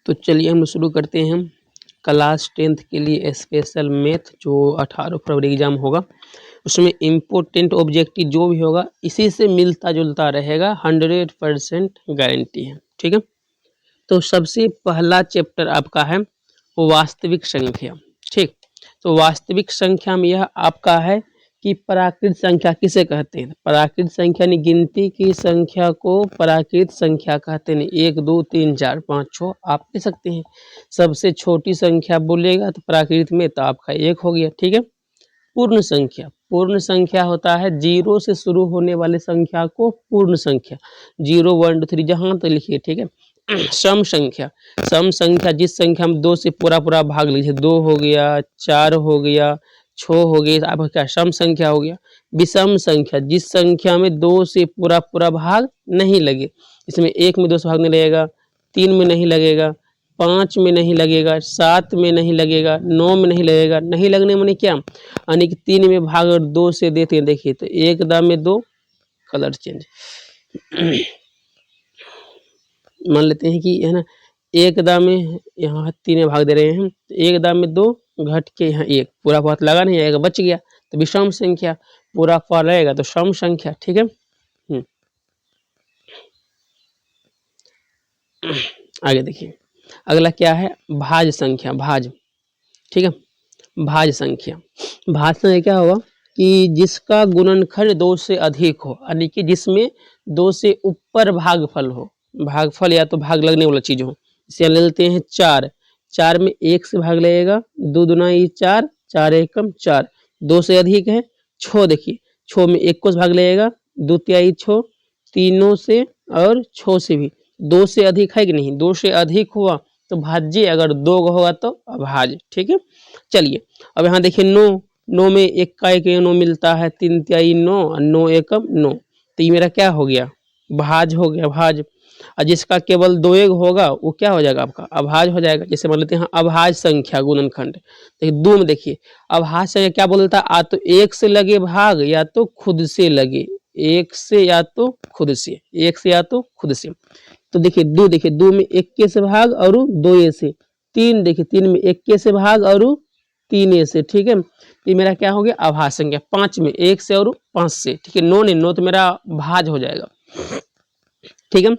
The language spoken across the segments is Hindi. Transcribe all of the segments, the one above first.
तो चलिए हम शुरू करते हैं। क्लास 10th के लिए स्पेशल मैथ जो 18 फरवरी एग्जाम होगा, उसमें इम्पोर्टेंट ऑब्जेक्टिव जो भी होगा इसी से मिलता जुलता रहेगा, 100% गारंटी है। ठीक है, तो सबसे पहला चैप्टर आपका है वास्तविक संख्या। ठीक, तो वास्तविक संख्या में यह आपका है कि प्राकृत संख्या किसे कहते हैं। प्राकृत संख्या यानी गिनती की संख्या को प्राकृत संख्या कहते हैं। 1 2 3 4 5 6 आप कह सकते हैं। सबसे छोटी संख्या बोलेगा तो प्राकृत में तो आपका 1 हो गया। ठीक है, पूर्ण संख्या, पूर्ण संख्या होता है 0 से शुरू होने वाले संख्या को पूर्ण संख्या, 0 1 2 3 जहां तक लिखिए। ठीक है, सम संख्या, सम संख्या जिस संख्या में 2 से पूरा भाग लीजिए, 2 हो गया, 4 हो गया, 6 हो गया, आपका क्या सम संख्या हो गया। विषम संख्या जिस संख्या में 2 से पूरा भाग नहीं लगे, इसमें 1 में 2 से भाग नहीं लगेगा, 3 में नहीं लगेगा, 5 में नहीं लगेगा, 7 में नहीं लगेगा, 9 में नहीं लगेगा। नहीं लगने माने क्या, यानी कि 3 में भाग अगर 2 से देते हैं, देखिए तो 1 दाम में 2, कलर चेंज मान लेते हैं कि है ना, 1 दाम में यहाँ 3 में भाग दे रहे हैं, तो 1 दाम में 2 घट के यहाँ 1, पूरा पात लगा नहीं जाएगा, बच गया तो विषम संख्या, पूरा पात रहेगा तो सम संख्या। ठीक है, आगे देखिए अगला क्या है, भाज्य संख्या। भाज्य, ठीक है, भाज्य संख्या, भाज्य संख्या क्या होगा कि जिसका गुणनखंड 2 से अधिक हो, यानी कि जिसमें 2 से ऊपर भागफल हो, भागफल या तो भाग लगने वाला चीज हो। इसे ले लेते हैं 4, 4 में 1 से भाग लगेगा, 2 दूना 4, 4 एकम 4, 2 से अधिक है 6, देखिए 6 में 1 को भाग लगेगा, 2 तिहाई 6, तीनों से और 6 से भी, 2 से अधिक है कि नहीं, 2 से अधिक हुआ तो भाज्य, अगर 2 होगा तो अभाज्य। ठीक है, चलिए अब यहाँ देखिए 9, 9 में 1 का 1 9 मिलता है, 3 तिहाई 9, 9 एकम 9, तो ये मेरा क्या हो गया, भाज्य हो गया, भाज्य। और जिसका केवल 2 एक होगा वो क्या हो जाएगा, आपका अभाज्य हो जाएगा। जैसे मान लेते हैं अभाज्य संख्या गुणनखंड, देखिए 2 में देखिए अभाज्य संख्या क्या बोलता है, आ तो 1 से लगे भाग या तो खुद से लगे, 1 से या तो खुद से, 1 से या तो खुद से। तो देखिए 2, देखिए 2 में 1 के से भाग और 2 ए से, 3 देखिए 3 में 1 के से भाग और 3 ए से। ठीक है, ये मेरा क्या हो गया, अभाज्य संख्या। 5 में 1 से और 5 से, ठीक है, 9 नहीं, 9 तो मेरा भाज्य हो जाएगा। ठीक है,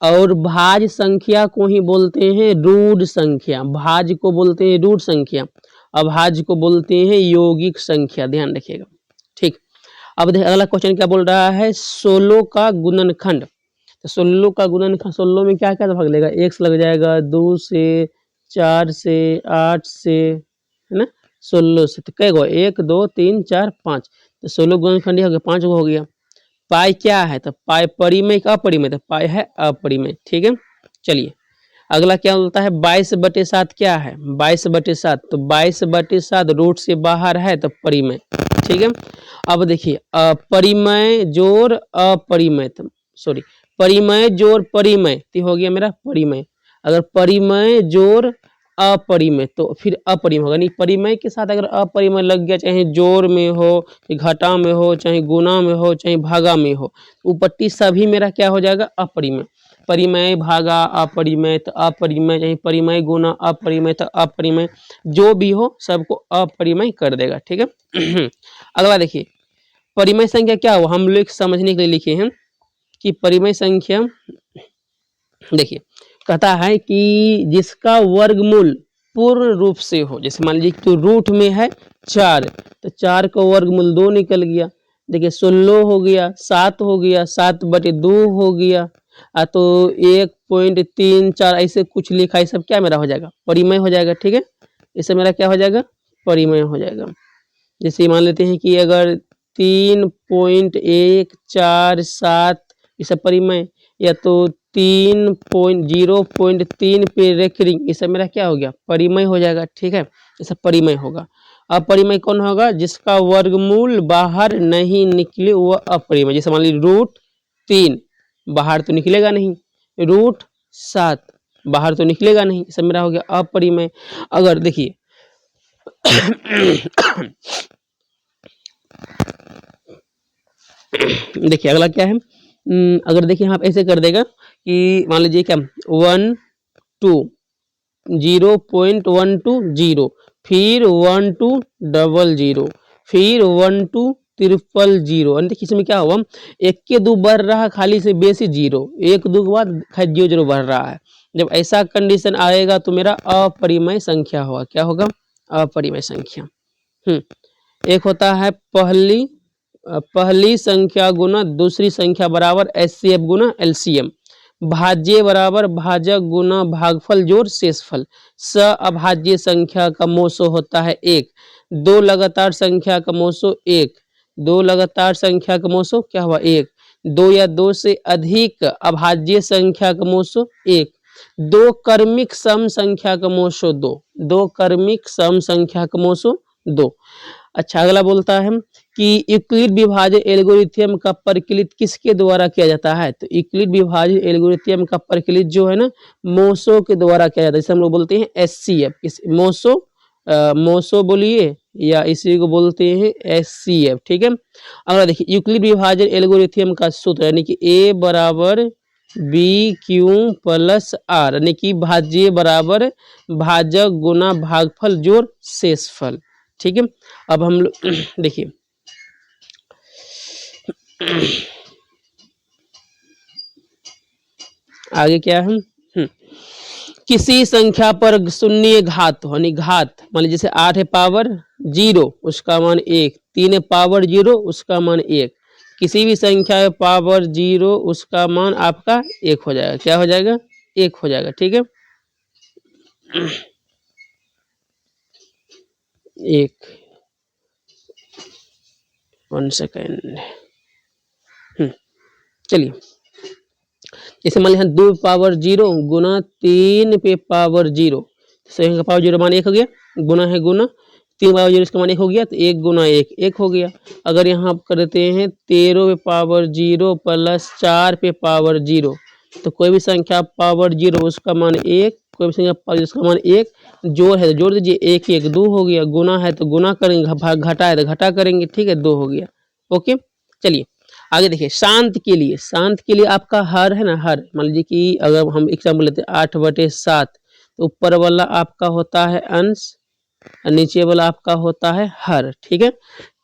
और भाज्य संख्या को ही बोलते हैं रूढ़ संख्या, भाज्य को बोलते हैं रूढ़ संख्या, अभाज्य को बोलते हैं यौगिक संख्या, ध्यान रखिएगा। ठीक, अब देखिए अगला क्वेश्चन क्या बोल रहा है, 16 का गुणनखंड। तो 16 का गुणनखंड, 16 में क्या क्या भाग लेगा, 1 से लग जाएगा, 2 से, 4 से, 8 से, है ना, 16 से, तो कै गो, 1 2 3 4 5, तो 16 गुणनखंड हो गया, 5 गो हो गया। पाई क्या है, तो पाई परिमेय का अपरिमेय, तो पाई है अपरिमेय। ठीक है, चलिए अगला क्या बोलता है, 22/7 क्या है, 22/7, तो 22/7 रूट से बाहर है तो परिमेय। ठीक है, अब देखिए परिमेय जोड़ अपरिमेय, सॉरी परिमेय जोड़ परिमेय, तो हो गया मेरा परिमेय। अगर परिमेय जोड़ अपरिमेय तो फिर अपरिमेय होगा, नहीं परिमेय के साथ अगर अपरिमेय लग गया, चाहे जोड़ में हो, घटा में हो, चाहे गुना में हो, चाहे भागा में हो, उपट्टी सभी मेरा क्या हो जाएगा, अपरिमेय। परिमेय भागा अपरिमेय तो अपरिमेय, चाहे परिमेय गुना अपरिमेय तो अपरिमेय, जो भी हो सबको अपरिमेय कर देगा। ठीक है, अगला देखिए परिमेय संख्या क्या हो, हम लोग समझने के लिए लिखे हैं कि परिमेय संख्या, देखिए कहता है कि जिसका वर्गमूल पूर्ण रूप से हो, जैसे मान लीजिए तो रूट में है 4, तो 4 का वर्गमूल 2 निकल गया। देखिए 16 हो गया, 7 हो गया, 7/2 हो गया, तो 1.34 ऐसे कुछ लिखा, ये सब क्या मेरा हो जाएगा, परिमेय हो जाएगा। ठीक है, इससे मेरा क्या हो जाएगा, परिमेय हो जाएगा। जैसे मान लेते हैं कि अगर 3.147 ये सब परिमेय, या तो 0.3 पे रेकरिंग, ये सब मेरा क्या हो गया, परिमेय हो जाएगा। ठीक है, ये सब परिमेय होगा। अपरिमेय कौन होगा, जिसका वर्गमूल बाहर नहीं निकले वो अपरिमेय। जैसे मान लीजिए √3 बाहर तो निकलेगा नहीं, √7 बाहर तो निकलेगा नहीं, ये सब मेरा हो गया अपरिमेय। अगर देखिए देखिए अगला क्या है, अगर देखिए आप ऐसे कर देगा कि मान लीजिए क्या 1 2 0.120, फिर 1 2 00, फिर 1 2 000। देखिए इसमें क्या हुआ, एक के दो बढ़ रहा है खाली से बेसी जीरो, एक दो के बाद खाली जीरो जीरो बढ़ रहा है। जब ऐसा कंडीशन आएगा तो मेरा अपरिमेय संख्या होगा। क्या होगा? अपरिमेय संख्या। एक होता है पहली संख्या गुना दूसरी संख्या बराबर HCF गुना LCM। भाज्य बराबर भाजक गुना भागफल जोड़ शेषफल। स अभाज्य संख्या का मोसो होता है 1। दो लगातार संख्या का मोसो 1। दो लगातार संख्या का मोसो क्या हुआ? 1। दो या दो से अधिक अभाज्य संख्या का मोसो 1। दो क्रमिक सम संख्या का मोसो 2। दो क्रमिक सम संख्या का मोसो 2। अच्छा, अगला बोलता है कि यूक्लिड विभाजन एल्गोरिथम का प्रचलित किसके द्वारा किया जाता है? तो यूक्लिड विभाजन एल्गोरिथम का प्रचलित जो है ना, मोसो के द्वारा किया जाता है। इसे हम लोग बोलते हैं HCF। इस मोसो बोलिए या इसी को बोलते हैं HCF। ठीक है। अगला देखिए, यूक्लिड विभाजन एल्गोरिथम का सूत्र यानी कि A बराबर BQ प्लस R, यानी कि भाज्य बराबर भाजक गुना भागफल जोड़ शेषफल। ठीक है। अब हम लोग देखिए आगे क्या है। किसी संख्या पर शून्य घात यानी घात, मान लीजिए जैसे 8 है पावर 0 उसका मान 1, 3 है पावर 0 उसका मान 1। किसी भी संख्या है पावर 0 उसका मान आपका 1 हो जाएगा। क्या हो जाएगा? 1 हो जाएगा। ठीक है। 1 सेकेंड। चलिए, जैसे मान लीजिए 2 पावर 0 गुना 3 पे पावर 0, संख्या का पावर 0 मान 1 हो गया, गुना है गुना 3 पावर 0 इसका मान 1 हो गया, तो 1 गुना 1 1 हो गया। अगर यहाँ आप करते हैं 13 पे पावर 0 प्लस 4 पे पावर 0, तो कोई भी संख्या पावर 0 उसका मान 1, कोई भी संख्या पावर उसका मान 1। जोड़ है तो जोड़ दीजिए, 1 1 2 हो गया, गुना है तो गुना करेंगे, घटा है तो घटा करेंगे। ठीक है, 2 हो गया। ओके, चलिए आगे देखिए। शांत के लिए आपका हर है ना, हर मान लीजिए कि अगर हम एग्जाम्पल लेते हैं 8/7, तो ऊपर वाला आपका होता है अंश, नीचे वाला आपका होता है हर। ठीक है।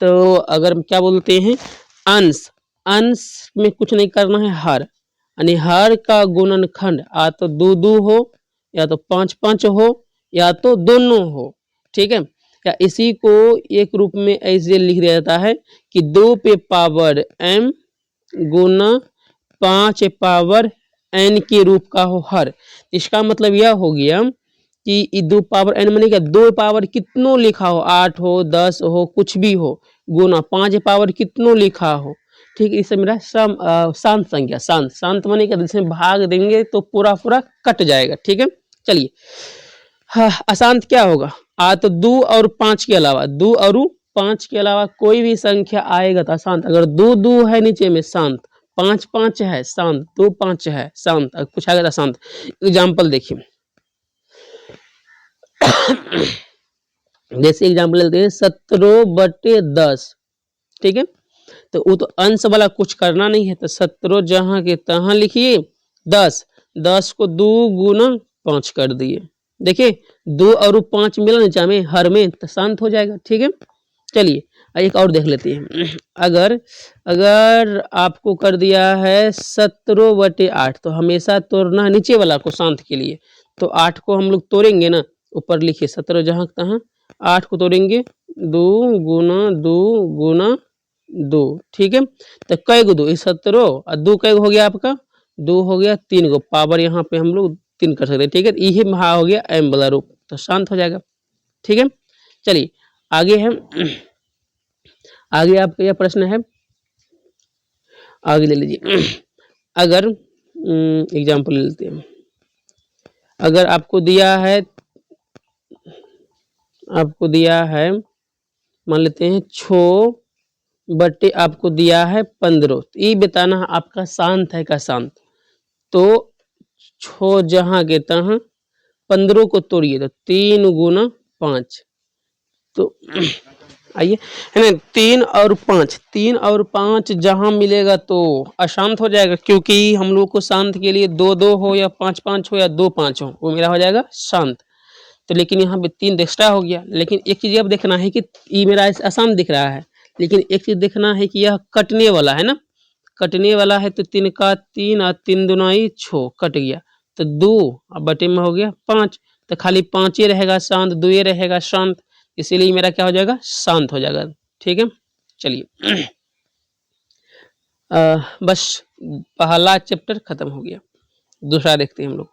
तो अगर क्या बोलते हैं, अंश में कुछ नहीं करना है, हर यानी हर का गुणनखंड आ तो 2 2 हो, या तो 5 5 हो, या तो दोनों हो। ठीक है। या इसी को एक रूप में ऐसे लिख दिया जाता है कि 2 पे पावर m गुना 5 पावर n के रूप का हो हर। इसका मतलब यह हो गया कि 2 पावर n माने क्या, 2 पावर कितनों लिखा हो, 8 हो 10 हो कुछ भी हो, गुना 5 पावर कितनों लिखा हो। ठीक है। इसे मेरा शांत संख्या, शांत माने क्या, जिसमें भाग देंगे तो पूरा पूरा कट जाएगा। ठीक है। चलिए, हाँ, अशांत क्या होगा? तो 2 और 5 के अलावा, 2 और 5 के अलावा कोई भी संख्या आएगा तो अशांत। अगर 2 2 है नीचे में शांत, 5 5 है शांत, 2 5 है शांत, अगर कुछ आएगा तो शांत। एग्जाम्पल देखिए, जैसे एग्जाम्पल लेते हैं 17/10। ठीक है। तो वो तो अंश वाला कुछ करना नहीं है, तो 17 जहां के तहां लिखिए, 10 को 2 गुना 5 कर दिए। देखिए 2 और 5 मिला नीचा में हर में, तो शांत हो जाएगा। ठीक है। चलिए एक और देख लेते हैं। अगर आपको कर दिया है 17/8, तो हमेशा तोड़ना है नीचे वाला को शांत के लिए। तो 8 को हम लोग तोड़ेंगे ना, ऊपर लिखिए 17 जहां तहां, 8 को तोड़ेंगे 2 गुना 2 गुना 2। ठीक है। तो कै गो 2, 17 और 2 कै हो गया आपका, 2 हो गया, 3 गो पावर यहाँ पे हम लोग 3 कर सकते हैं। ठीक है। यही महा हो गया m वाला रूप, तो शांत हो जाएगा। ठीक है। चलिए आगे है, आगे आपका यह प्रश्न है, आगे ले लीजिए। अगर एग्जाम्पल ले लेते हैं, अगर आपको दिया है मान लेते हैं 6 आपको दिया है 15, तो ये बताना है आपका शांत है का शांत। तो 6 जहां के तहां 15 को तोड़िए, तो 3 गुना 5, तो आइए, है ना, 3 और 5 जहां मिलेगा तो अशांत हो जाएगा, क्योंकि हम लोग को शांत के लिए 2-2 हो या 5-5 हो या 2-5 हो, वो मेरा हो जाएगा शांत। तो लेकिन यहाँ पे 3 एक्स्ट्रा हो गया। लेकिन एक चीज अब देखना है कि ये मेरा अशांत दिख रहा है, लेकिन एक चीज देखना है कि यह कटने वाला है ना, कटने वाला है। तो 3 का 3 और 3 दूना 6 कट गया, तो 2 और बटे में हो गया 5, तो खाली 5 ही रहेगा शांत, 2 ही रहेगा शांत, इसीलिए मेरा क्या हो जाएगा, शांत हो जाएगा। ठीक है, चलिए बस पहला चैप्टर खत्म हो गया, दूसरा देखते हैं हम लोग।